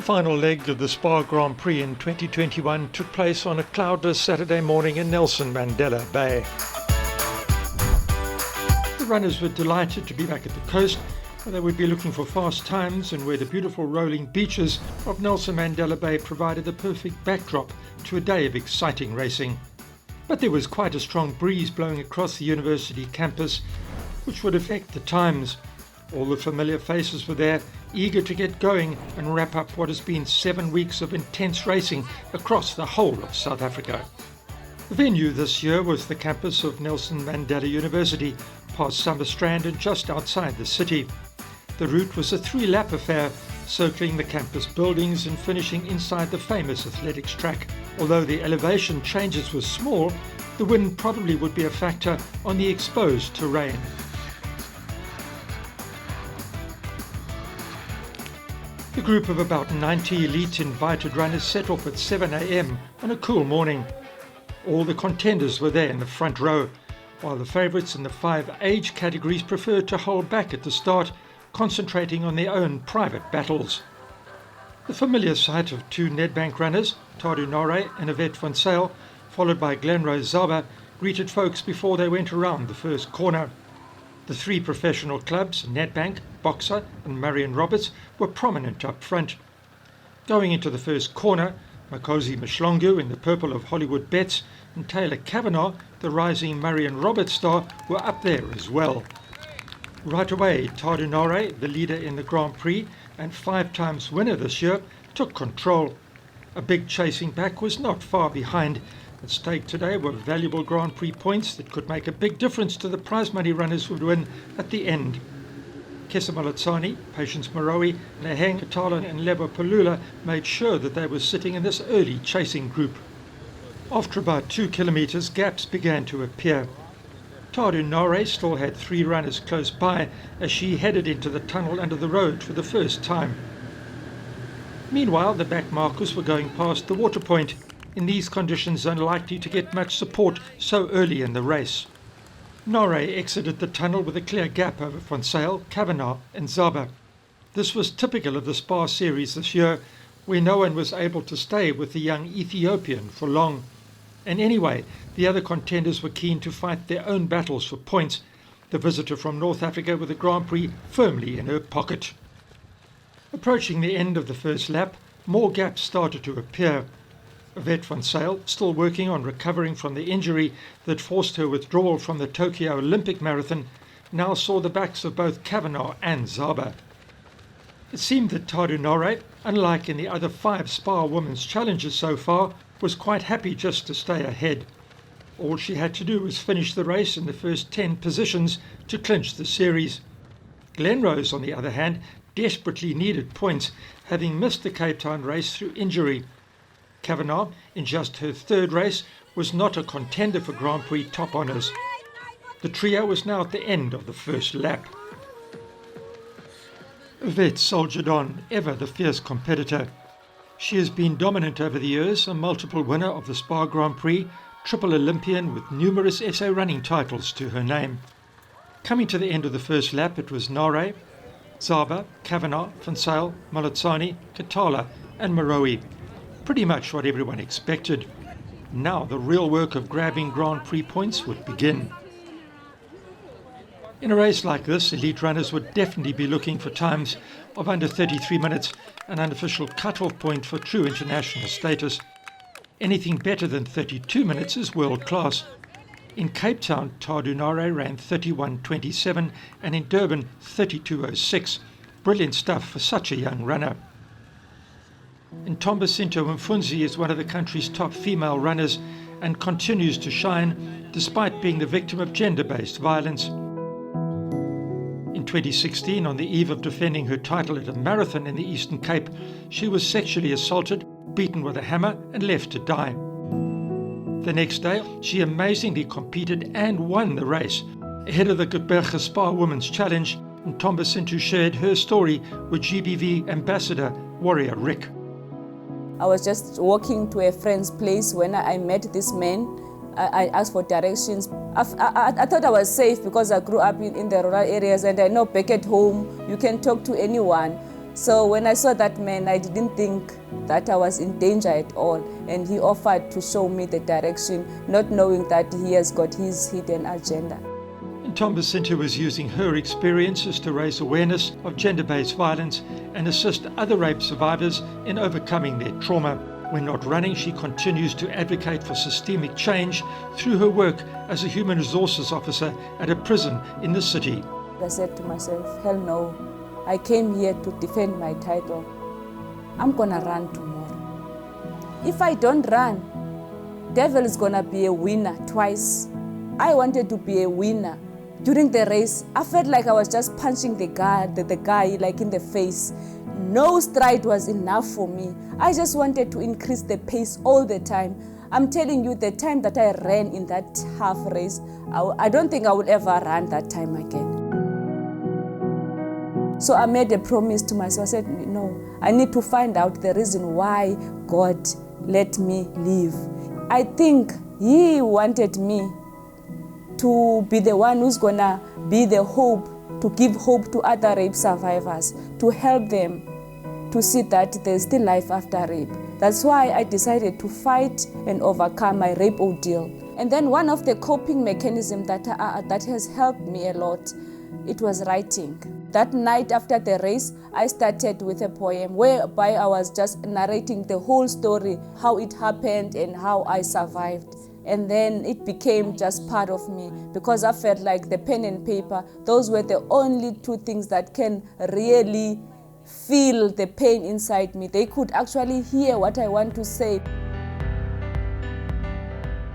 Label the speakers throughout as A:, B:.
A: final leg of the SPAR Grand Prix in 2021 took place on a cloudless Saturday morning in Nelson Mandela Bay. The runners were delighted to be back at the coast, where they would be looking for fast times and where the beautiful rolling beaches of Nelson Mandela Bay provided the perfect backdrop to a day of exciting racing. But there was quite a strong breeze blowing across the university campus, which would affect the times. All the familiar faces were there, eager to get going and wrap up what has been 7 weeks of intense racing across the whole of South Africa. The venue this year was the campus of Nelson Mandela University, past Summer Strand and just outside the city. The route was a 3-lap affair, circling the campus buildings and finishing inside the famous athletics track. Although the elevation changes were small, the wind probably would be a factor on the exposed terrain. The group of about 90 elite invited runners set off at 7 a.m. on a cool morning. All the contenders were there in the front row, while the favourites in the 5 age categories preferred to hold back at the start, concentrating on their own private battles. The familiar sight of 2 Nedbank runners, Tadu Nore and Yvette van Zyl, followed by Glenrose Zaba, greeted folks before they went around the first corner. The 3 professional clubs, Nedbank, Boxer and Marion Roberts, were prominent up front. Going into the first corner, Makosi Mshlongu in the purple of Hollywood Bets and Taylor Kavanagh, the rising Marion Roberts star, were up there as well. Right away, Tadu Nore, the leader in the Grand Prix and 5 times winner this year, took control. A big chasing back was not far behind. At stake today were valuable Grand Prix points that could make a big difference to the prize money runners would win at the end. Kesamalatsani, Patience Moroe, Neheng Katala and Lebo Palula made sure that they were sitting in this early chasing group. After about 2 kilometres, gaps began to appear. Tadu Nore still had 3 runners close by as she headed into the tunnel under the road for the first time. Meanwhile, the back markers were going past the water point, in these conditions unlikely to get much support so early in the race. Nore exited the tunnel with a clear gap over van Zyl, Kavanagh and Zaba. This was typical of the SPAR series this year, where no one was able to stay with the young Ethiopian for long. And anyway, the other contenders were keen to fight their own battles for points, the visitor from North Africa with the Grand Prix firmly in her pocket. Approaching the end of the first lap, more gaps started to appear. Yvette van Zyl, still working on recovering from the injury that forced her withdrawal from the Tokyo Olympic Marathon, now saw the backs of both Kavanagh and Zaba. It seemed that Tadu Nore, unlike in the other 5 SPAR Women's Challenges so far, was quite happy just to stay ahead. All she had to do was finish the race in the first 10 positions to clinch the series. Glenrose, on the other hand, desperately needed points, having missed the Cape Town race through injury. Kavanagh, in just her 3rd race, was not a contender for Grand Prix top honours. The trio was now at the end of the first lap. Yvette soldiered on, ever the fierce competitor. She has been dominant over the years, a multiple winner of the SPAR Grand Prix, triple Olympian with numerous SA running titles to her name. Coming to the end of the first lap, it was Nore, Zaba, Kavanagh, van Zyl, Malatsani, Katala and Moroe. Pretty much what everyone expected. Now the real work of grabbing Grand Prix points would begin. In a race like this, elite runners would definitely be looking for times of under 33 minutes, an unofficial cut-off point for true international status. Anything better than 32 minutes is world class. In Cape Town, Tadu Nore ran 31:27 and in Durban 32:06. Brilliant stuff for such a young runner. Ntombisinto Mfunzi is one of the country's top female runners and continues to shine despite being the victim of gender-based violence. In 2016, on the eve of defending her title at a marathon in the Eastern Cape, she was sexually assaulted, beaten with a hammer and left to die. The next day, she amazingly competed and won the race. Ahead of the Gqeberha SPAR Women's Challenge, Ntombisinto shared her story with GBV ambassador Warrior Rick.
B: I was just walking to a friend's place when I met this man. I asked for directions. I thought I was safe because I grew up in the rural areas and I know back at home you can talk to anyone. So when I saw that man, I didn't think that I was in danger at all. And he offered to show me the direction, not knowing that he has got his hidden agenda.
A: And Tom Basinta was using her experiences to raise awareness of gender-based violence and assist other rape survivors in overcoming their trauma. When not running, she continues to advocate for systemic change through her work as a human resources officer at a prison in the city.
B: I said to myself, hell no, I came here to defend my title. I'm gonna run tomorrow. If I don't run, devil is gonna be a winner twice. I wanted to be a winner. During the race, I felt like I was just punching the guy like in the face. No stride was enough for me. I just wanted to increase the pace all the time. I'm telling you, the time that I ran in that half race, I don't think I will ever run that time again. So I made a promise to myself. I said, no, I need to find out the reason why God let me live. I think He wanted me to be the one who's gonna be the hope, to give hope to other rape survivors, to help them to see that there's still life after rape. That's why I decided to fight and overcome my rape ordeal. And then one of the coping mechanisms that has helped me a lot, it was writing. That night after the race, I started with a poem whereby I was just narrating the whole story, how it happened and how I survived. And then it became just part of me because I felt like the pen and paper, those were the only two things that can really feel the pain inside me. They could actually hear what I want to say.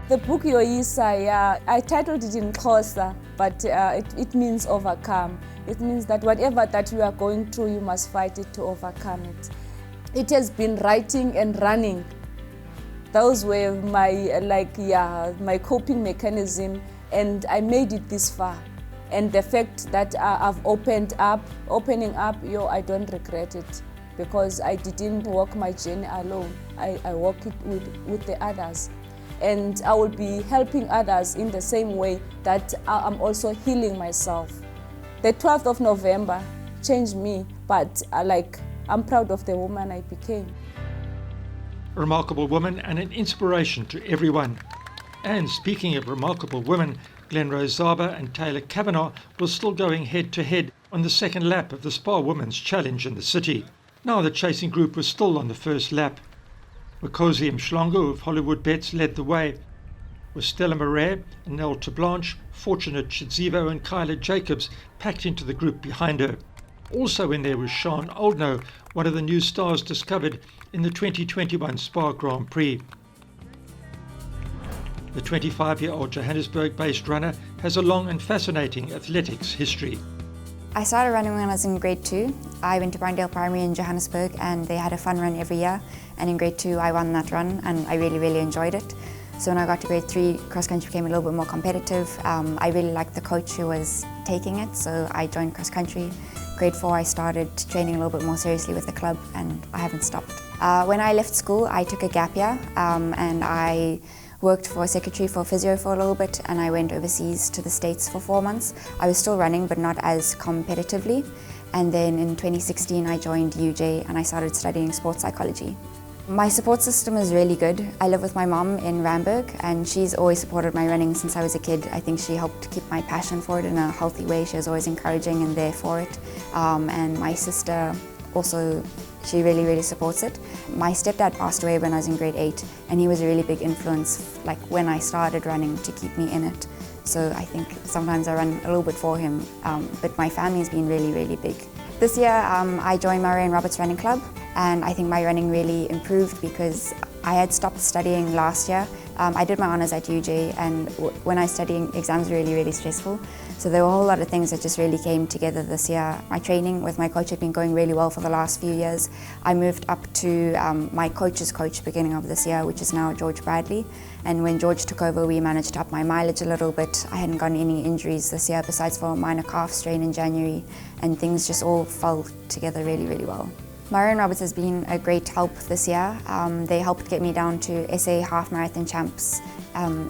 B: The book Yoyisa, I titled it in Xhosa, but it means overcome. It means that whatever that you are going through, you must fight it to overcome it. It has been writing and running. Those were my coping mechanism, and I made it this far. And the fact that I've opening up, I don't regret it, because I didn't walk my journey alone. I walk it with the others. And I will be helping others in the same way that I'm also healing myself. The 12th of November changed me, but I'm proud of the woman I became.
A: A remarkable woman and an inspiration to everyone. And speaking of remarkable women, Glenrose Zaba and Taylor Kavanagh were still going head-to-head on the second lap of the SPAR Women's Challenge in the city. Now the chasing group was still on the first lap. Makosi Mshlongo of Hollywood Bets led the way, with Stella Morae, Nell Blanche, Fortunate Chidzivo and Kyla Jacobs packed into the group behind her. Also in there was Sean Oldknow, one of the new stars discovered in the 2021 SPAR Grand Prix. The 25-year-old Johannesburg-based runner has a long and fascinating athletics history.
C: I started running when I was in grade 2. I went to Brindale Primary in Johannesburg and they had a fun run every year. And in grade 2 I won that run and I really, really enjoyed it. So when I got to grade 3, cross country became a little bit more competitive. I really liked the coach who was taking it, so I joined cross country. Grade 4 I started training a little bit more seriously with the club and I haven't stopped. When I left school I took a gap year and I worked for a secretary for physio for a little bit and I went overseas to the States for 4 months. I was still running but not as competitively. And then in 2016 I joined UJ and I started studying sports psychology. My support system is really good. I live with my mom in Randburg and she's always supported my running since I was a kid. I think she helped keep my passion for it in a healthy way. She was always encouraging and there for it. And my sister also, she really, really supports it. My stepdad passed away when I was in grade 8 and he was a really big influence like when I started running to keep me in it. So I think sometimes I run a little bit for him, but my family's been really, really big. This year I joined Murray and Roberts Running Club and I think my running really improved because I had stopped studying last year. I did my honours at UJ and when I was studying, exams were really, really stressful. So there were a whole lot of things that just really came together this year. My training with my coach had been going really well for the last few years. I moved up to my coach's coach beginning of this year, which is now George Bradley. And when George took over, we managed to up my mileage a little bit. I hadn't gotten any injuries this year besides for a minor calf strain in January, and things just all fell together really, really well. Murray and Roberts has been a great help this year. They helped get me down to SA Half Marathon Champs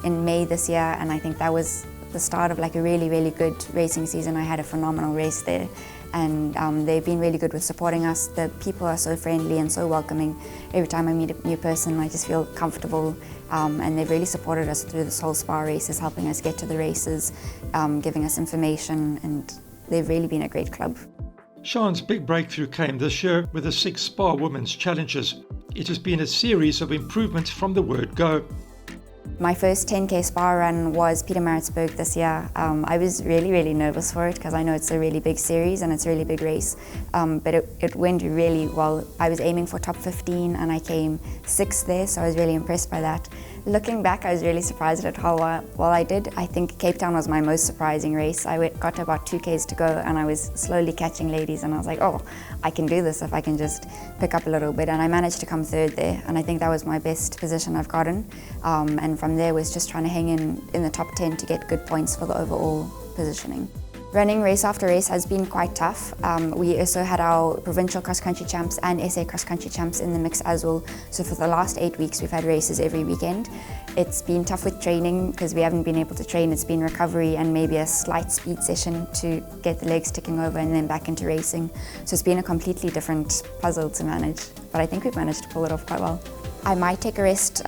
C: in May this year, and I think that was the start of like a really, really good racing season. I had a phenomenal race there, and they've been really good with supporting us. The people are so friendly and so welcoming. Every time I meet a new person, I just feel comfortable, and they've really supported us through this whole SPAR races, helping us get to the races, giving us information, and they've really been a great club.
A: Sian's big breakthrough came this year with the 6 SPAR Women's Challenges. It has been a series of improvements from the word go.
C: My first 10K SPAR run was Pietermaritzburg this year. I was really, really nervous for it because I know it's a really big series and it's a really big race, but it went really well. I was aiming for top 15 and I came 6th there, so I was really impressed by that. Looking back, I was really surprised at how well I did. I think Cape Town was my most surprising race. I got to about 2Ks to go and I was slowly catching ladies, and I was like, oh, I can do this if I can just pick up a little bit, and I managed to come 3rd there, and I think that was my best position I've gotten, and from there was just trying to hang in the top 10 to get good points for the overall positioning. Running race after race has been quite tough. We also had our provincial cross-country champs and SA cross-country champs in the mix as well. So for the last 8 weeks, we've had races every weekend. It's been tough with training because we haven't been able to train. It's been recovery and maybe a slight speed session to get the legs ticking over and then back into racing. So it's been a completely different puzzle to manage, but I think we've managed to pull it off quite well. I might take a rest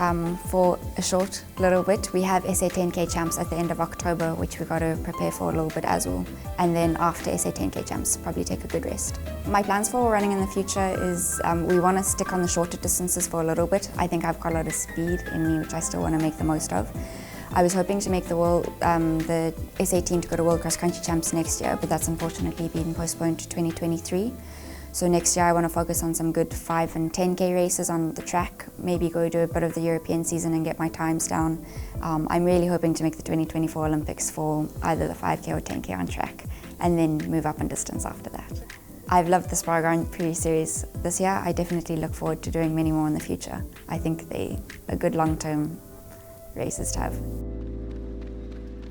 C: for a short little bit. We have SA 10K champs at the end of October, which we've got to prepare for a little bit as well. And then after SA 10K champs, probably take a good rest. My plans for running in the future is we want to stick on the shorter distances for a little bit. I think I've got a lot of speed in me, which I still want to make the most of. I was hoping to make the SA team to go to World Cross Country Champs next year, but that's unfortunately been postponed to 2023. So next year I want to focus on some good 5 and 10K races on the track, maybe go do a bit of the European season and get my times down. I'm really hoping to make the 2024 Olympics for either the 5K or 10K on track, and then move up in distance after that. I've loved the SPAR Grand Prix series this year. I definitely look forward to doing many more in the future. I think they're a good long-term races to have.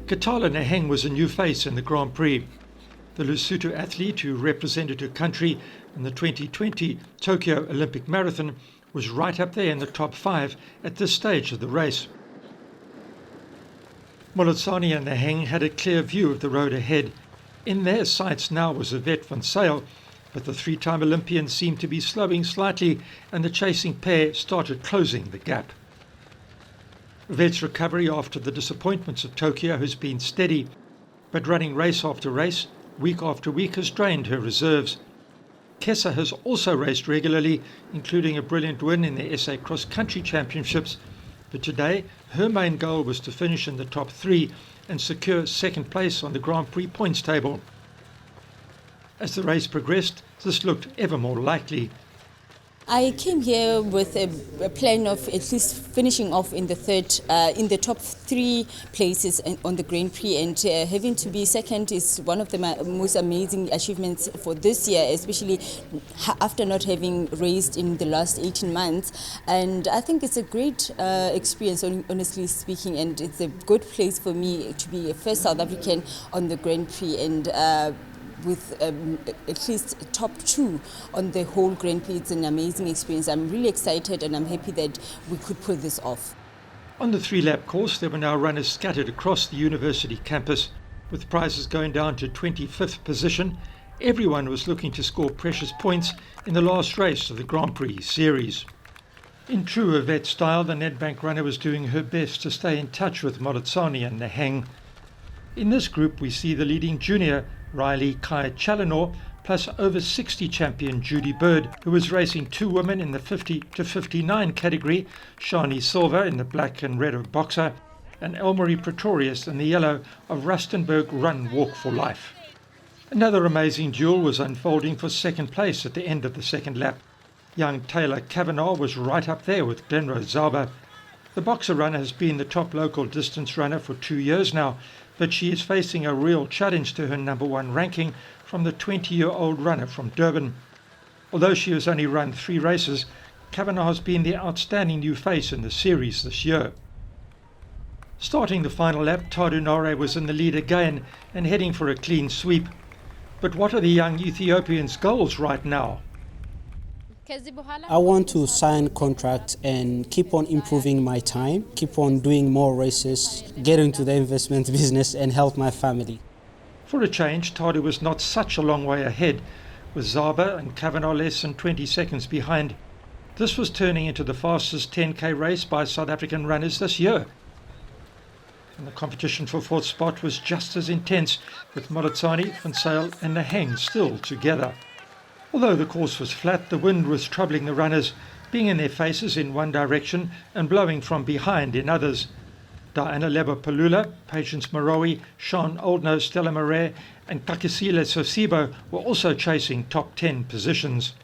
A: Gqeberha Naheng was a new face in the Grand Prix. The Lesotho athlete who represented her country in the 2020 Tokyo Olympic Marathon was right up there in the top 5 at this stage of the race. Molotsani and Naheng had a clear view of the road ahead. In their sights now was Yvette van Sail, but the 3-time Olympian seemed to be slowing slightly and the chasing pair started closing the gap. Yvette's recovery after the disappointments of Tokyo has been steady, but running race after race, week after week, has drained her reserves. Kessa has also raced regularly, including a brilliant win in the SA Cross Country Championships, but today her main goal was to finish in the top 3 and secure 2nd place on the Grand Prix points table. As the race progressed, this looked ever more likely.
D: I came here with a plan of at least finishing off in the top 3 places on the Grand Prix, and having to be 2nd is one of the most amazing achievements for this year, especially after not having raced in the last 18 months. And I think it's a great experience, honestly speaking, and it's a good place for me to be a first South African on the Grand Prix, and with at least top 2 on the whole Grand Prix. It's an amazing experience. I'm really excited and I'm happy that we could pull this off.
A: On the 3-lap course, there were now runners scattered across the university campus, with prizes going down to 25th position. Everyone was looking to score precious points in the last race of the Grand Prix series. In true Yvette style, the Nedbank runner was doing her best to stay in touch with Molotsani and Naheng. In this group we see the leading junior Riley Kai Challenor, plus over 60 champion Judy Bird, who was racing 2 women in the 50 to 59 category, Shani Silva in the black and red of Boxer, and Elmarie Pretorius in the yellow of Rustenburg Run Walk for Life. Another amazing duel was unfolding for 2nd place at the end of the 2nd lap. Young Taylor Kavanagh was right up there with Glenrose Zauber. The Boxer runner has been the top local distance runner for 2 years now, but she is facing a real challenge to her number 1 ranking from the 20-year-old runner from Durban. Although she has only run 3 races, Kavanagh has been the outstanding new face in the series this year. Starting the final lap, Tadu Nore was in the lead again and heading for a clean sweep. But what are the young Ethiopians' goals right now?
E: I want to sign contract and keep on improving my time, keep on doing more races, get into the investment business and help my family.
A: For a change, Tadu was not such a long way ahead, with Zaba and Kavanagh less than 20 seconds behind. This was turning into the fastest 10k race by South African runners this year. And the competition for fourth spot was just as intense, with Moletsani, Van Zyl and Naheng still together. Although the course was flat, the wind was troubling the runners, being in their faces in one direction and blowing from behind in others. Diana Lebo-Palula, Patience Moroe, Sean Oldknow, Stella Morae and Kakisile Sosibo were also chasing top 10 positions.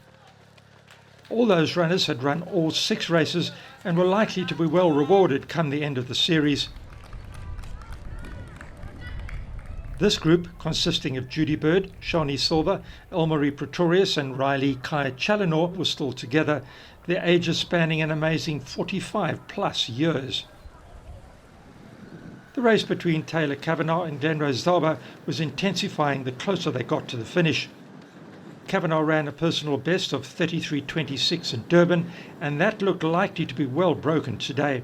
A: All those runners had run all 6 races and were likely to be well rewarded come the end of the series. This group, consisting of Judy Bird, Shani Silva, Elmarie Pretorius and Riley Kai Challenor, was still together, their ages spanning an amazing 45 plus years. The race between Taylor Kavanagh and Glenrose Zaba was intensifying the closer they got to the finish. Kavanagh ran a personal best of 33.26 in Durban, and that looked likely to be well broken today.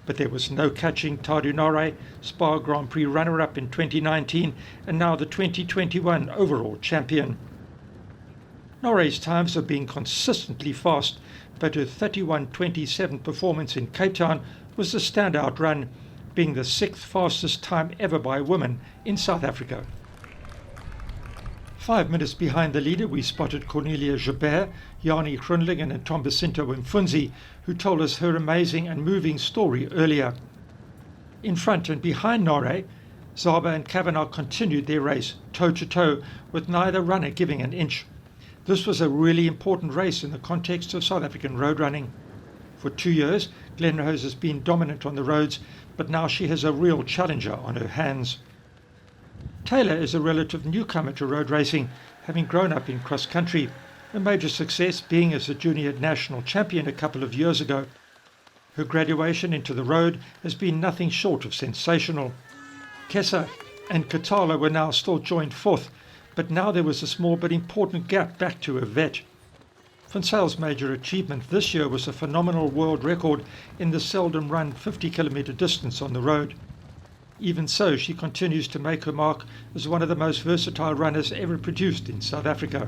A: But there was no catching Tadu Norrie, SPAR Grand Prix runner-up in 2019 and now the 2021 overall champion. Norrie's times have been consistently fast, but her 31.27 performance in Cape Town was the standout run, being the 6th fastest time ever by a woman in South Africa. 5 minutes behind the leader, we spotted Cornelia Gqeberha, Yanni Grunlingen and Tombasinto Mfunzi, who told us her amazing and moving story earlier. In front and behind Norrie, Zaba and Kavanagh continued their race, toe-to-toe, with neither runner giving an inch. This was a really important race in the context of South African road running. For 2 years, Glenrose has been dominant on the roads, but now she has a real challenger on her hands. Taylor is a relative newcomer to road racing, having grown up in cross-country, a major success being as a junior national champion a couple of years ago. Her graduation into the road has been nothing short of sensational. Kessa and Katala were now still joint 4th, but now there was a small but important gap back to a vet. Van Zyl's major achievement this year was a phenomenal world record in the seldom run 50-kilometre distance on the road. Even so, she continues to make her mark as one of the most versatile runners ever produced in South Africa.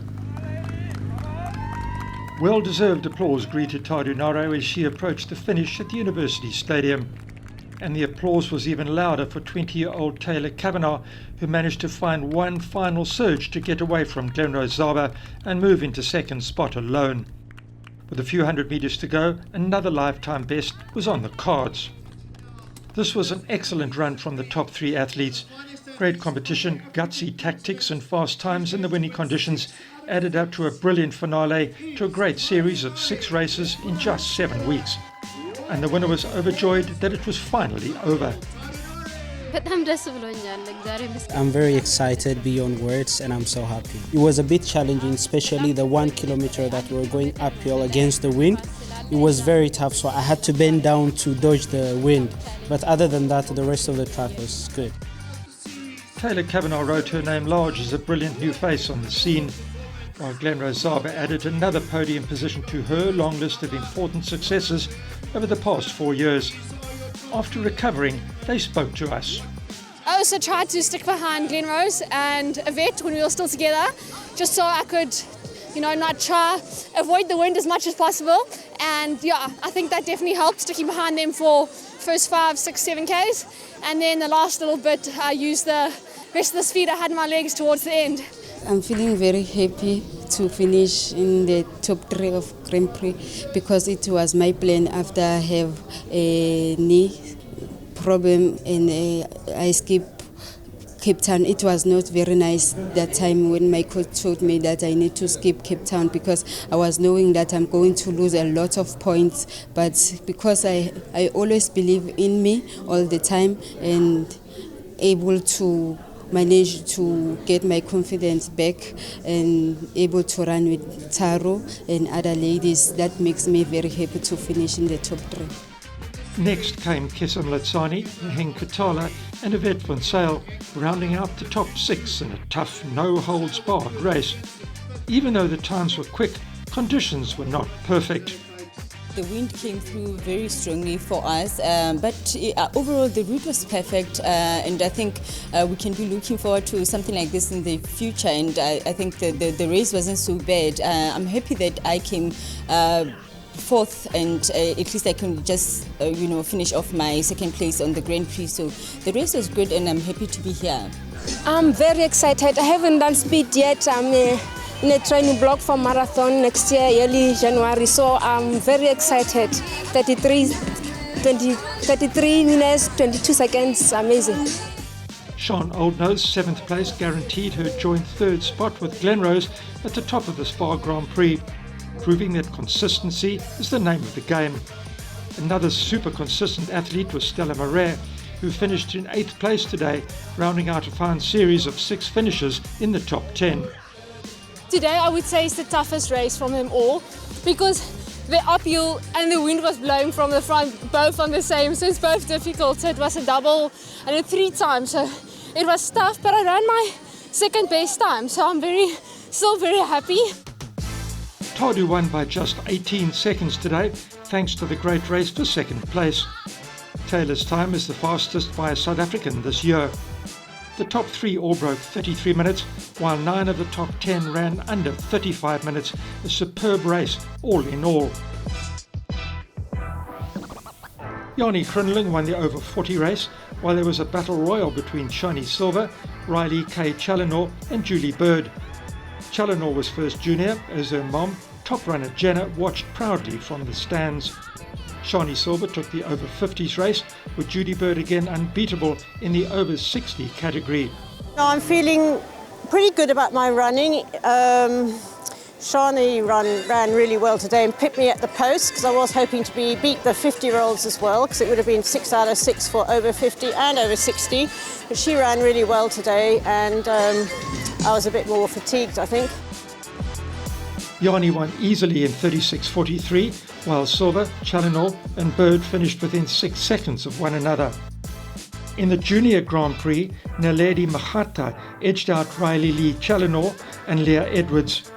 A: Well-deserved applause greeted Tadu Norrie as she approached the finish at the University Stadium. And the applause was even louder for 20-year-old Taylor Kavanagh, who managed to find one final surge to get away from Glenrose Zaba and move into second spot alone. With a few hundred metres to go, another lifetime best was on the cards. This was an excellent run from the top 3 athletes. Great competition, gutsy tactics and fast times in the winning conditions added up to a brilliant finale to a great series of 6 races in just 7 weeks. And the winner was overjoyed that it was finally over.
E: I'm very excited beyond words and I'm so happy. It was a bit challenging, especially the 1 kilometer that we were going uphill against the wind. It was very tough, so I had to bend down to dodge the wind. But other than that, the rest of the track was good.
A: Taylor Kavanagh wrote her name large as a brilliant new face on the scene, while Glenrose Zaba added another podium position to her long list of important successes over the past 4 years. After recovering, they spoke to us.
F: I also tried to stick behind Glenrose and Yvette when we were still together, just so I could, not try avoid the wind as much as possible. And yeah, I think that definitely helped, sticking behind them for first 5, 6, 7 Ks. And then the last little bit, I used the rest of the speed I had in my legs towards the end.
G: I'm feeling very happy to finish in the top 3 of Grand Prix because it was my plan after I have a knee problem and I skipped Cape Town. It was not very nice that time when my coach told me that I need to skip Cape Town because I was knowing that I'm going to lose a lot of points. But because I always believe in me all the time and able to manage to get my confidence back and able to run with Taro and other ladies, that makes me very happy to finish in the top 3.
A: Next came Kessa Moletsani, Naheng Katala and Yvette Van Zyl, rounding out the top 6 in a tough, no-holds-barred race. Even though the times were quick, conditions were not perfect.
D: The wind came through very strongly for us, but overall the route was perfect, and I think we can be looking forward to something like this in the future, and I think the race wasn't so bad. I'm happy that I came fourth, and at least I can just finish off my second place on the Grand Prix. So the race was good, and I'm happy to be here.
H: I'm very excited. I haven't done speed yet. I'm in a training block for marathon next year, early January. So I'm very excited. 33 minutes, 22 seconds, amazing.
A: Sean Oldnose, 7th place, guaranteed her joint 3rd spot with Glenrose at the top of the SPAR Grand Prix, proving that consistency is the name of the game. Another super consistent athlete was Stella Morae, who finished in 8th place today, rounding out a fine series of 6 finishes in the top 10.
F: Today I would say it's the toughest race from them all because the uphill and the wind was blowing from the front, both on the same, so it's both difficult. So it was a double and a 3 times, so it was tough, but I ran my second best time, so I'm still very happy.
A: Tadu won by just 18 seconds today, thanks to the great race for 2nd place. Taylor's time is the fastest by a South African this year. The top 3 all broke 33 minutes, while 9 of the top 10 ran under 35 minutes. A superb race, all in all. Yanni Gqeberha won the over 40 race, while there was a battle royal between Shani Silva, Riley K. Challenor and Julie Bird. Challenor was first junior, as her mom, top runner Jenna, watched proudly from the stands. Shani Silva took the over 50s race, with Judy Bird again unbeatable in the over 60 category.
I: I'm feeling pretty good about my running. Shani ran really well today and picked me at the post because I was hoping to beat the 50-year-olds as well, because it would have been 6 out of 6 for over 50 and over 60. But she ran really well today, and I was a bit more fatigued, I think.
A: Yanni won easily in 36.43, while Silva, Challenor and Bird finished within 6 seconds of one another. In the Junior Grand Prix, Naledi Mahata edged out Riley Lee Challenor and Leah Edwards.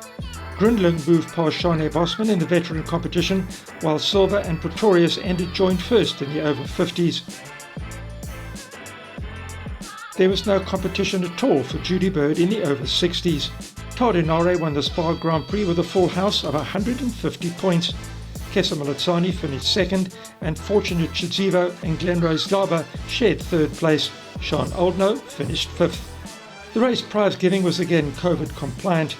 A: Gqeberha moved past Shane Bosman in the veteran competition, while Silva and Pretorius ended joint first in the over 50s. There was no competition at all for Judy Bird in the over 60s. Tadu Naughray won the SPAR Grand Prix with a full house of 150 points. Kesa Malatsani finished 2nd, and Fortunate Chidzivo and Glenrose Dlaba shared 3rd place. Sean Oldno finished 5th. The race prize giving was again COVID compliant.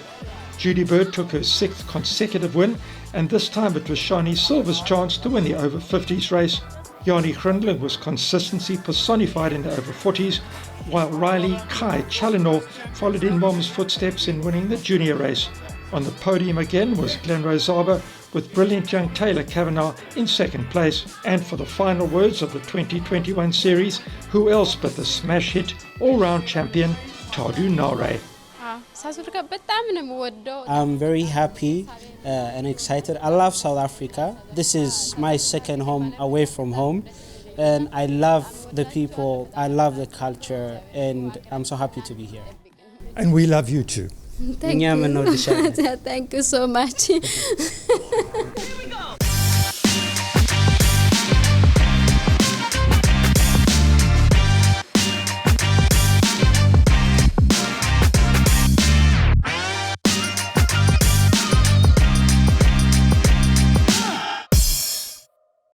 A: Judy Bird took her 6th consecutive win, and this time it was Shani Silva's chance to win the over 50s race. Yanni Gqeberha was consistency personified in the over 40s, while Riley Kai Challenor followed in Mom's footsteps in winning the junior race. On the podium again was Glenrose Dlaba, with brilliant young Taylor Kavanagh in 2nd place. And for the final words of the 2021 series, who else but the smash hit all-round champion Tadu Naughray.
E: I'm very happy and excited. I love South Africa. This is my second home away from home, and I love the people, I love the culture, and I'm so happy to be here.
A: And we love you too.
G: Thank you. Thank you so much.